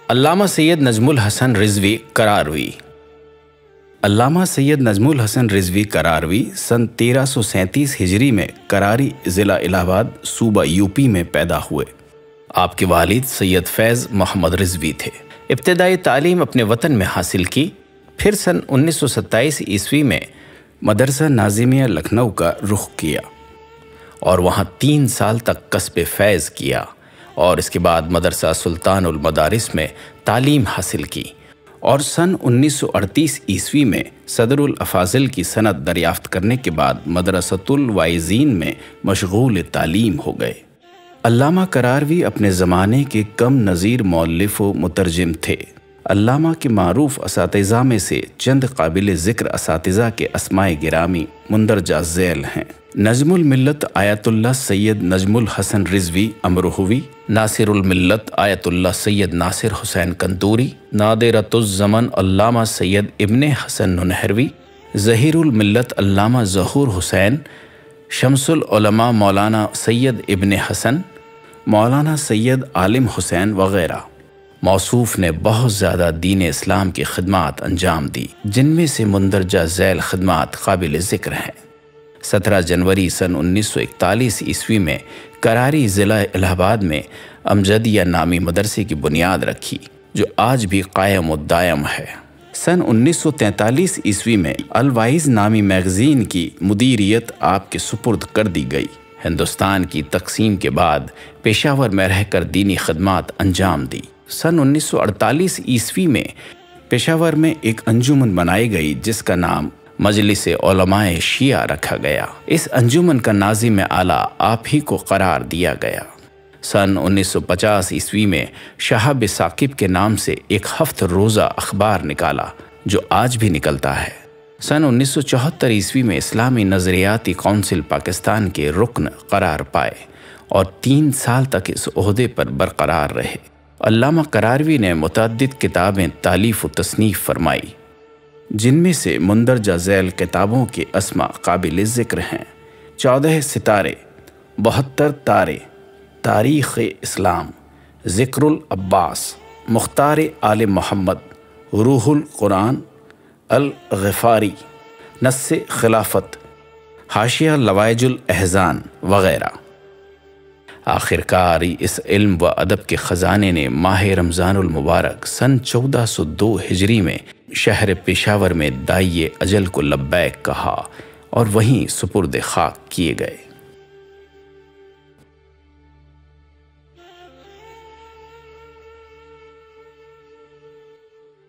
علامہ سید نجم الحسن رضوی کراروی۔ علامہ سید نجم الحسن رضوی کراروی سن 1337 ہجری میں کراری ضلع الہ آباد صوبہ یوپی میں پیدا ہوئے۔ آپ کے والد سید فیض محمد رضوی تھے۔ ابتدائی تعلیم اپنے وطن میں حاصل کی، پھر سن 1927 عیسوی میں مدرسہ ناظمیہ لکھنؤ کا رخ کیا اور وہاں 3 سال تک کسب فیض کیا، اور اس کے بعد مدرسہ سلطان المدارس میں تعلیم حاصل کی، اور سن 1938 عیسوی میں صدر الافاضل کی سند دریافت کرنے کے بعد مدرسۃ الواعظین میں مشغول تعلیم ہو گئے۔ علامہ کراروی اپنے زمانے کے کم نظیر مؤلف و مترجم تھے۔ علامہ کے معروف اساتذہ میں سے چند قابل ذکر اساتذہ کے اسماء گرامی مندرجہ ذیل ہیں: نجم الملت آیت اللہ سید نجم الحسن رضوی امروہوی، ناصر الملت آیت اللہ سید ناصر حسین قنطوری، نادرۃ الزمن علامہ سید ابن حسن ننہروی، ظہیر الملت علامہ ظہور حسین، شمس العلماء مولانا سید ابن حسن، مولانا سید عالم حسین وغیرہ۔ موصوف نے بہت زیادہ دین اسلام کی خدمات انجام دی، جن میں سے مندرجہ ذیل خدمات قابل ذکر ہیں۔ 17 جنوری سن 1941 عیسوی میں کراری ضلع الہ آباد میں امجدیہ نامی مدرسے کی بنیاد رکھی، جو آج بھی قائم و دائم ہے۔ سن 1943 عیسوی میں الواعظ نامی میگزین کی مدیریت آپ کے سپرد کر دی گئی۔ ہندوستان کی تقسیم کے بعد پشاور میں رہ کر دینی خدمات انجام دی۔ سن 1948 عیسوی میں پشاور میں ایک انجمن بنائی گئی، جس کا نام مجلس علماء شیعہ رکھا گیا۔ اس انجمن کا ناظم اعلیٰ آپ ہی کو قرار دیا گیا۔ سن 1950 عیسوی میں شہاب ثاقب کے نام سے ایک 7 روزہ اخبار نکالا، جو آج بھی نکلتا ہے۔ سن 1974 عیسوی میں اسلامی نظریاتی کونسل پاکستان کے رکن قرار پائے اور 3 سال تک اس عہدے پر برقرار رہے۔ علامہ کراروی نے متعدد کتابیں تالیف و تصنیف فرمائی، جن میں سے مندرجہ ذیل کتابوں کے اسماء قابل ذکر ہیں: 14 ستارے، 72 تارے، تاریخ اسلام، ذکر العباس، مختار آل محمد، روح القرآن، الغفاری، نص خلافت، حاشیہ لوائج الاحزان وغیرہ۔ آخرکار اس علم و ادب کے خزانے نے ماہ رمضان المبارک سن 1402 ہجری میں شہر پشاور میں داعی اجل کو لبیک کہا اور وہیں سپرد خاک کیے گئے۔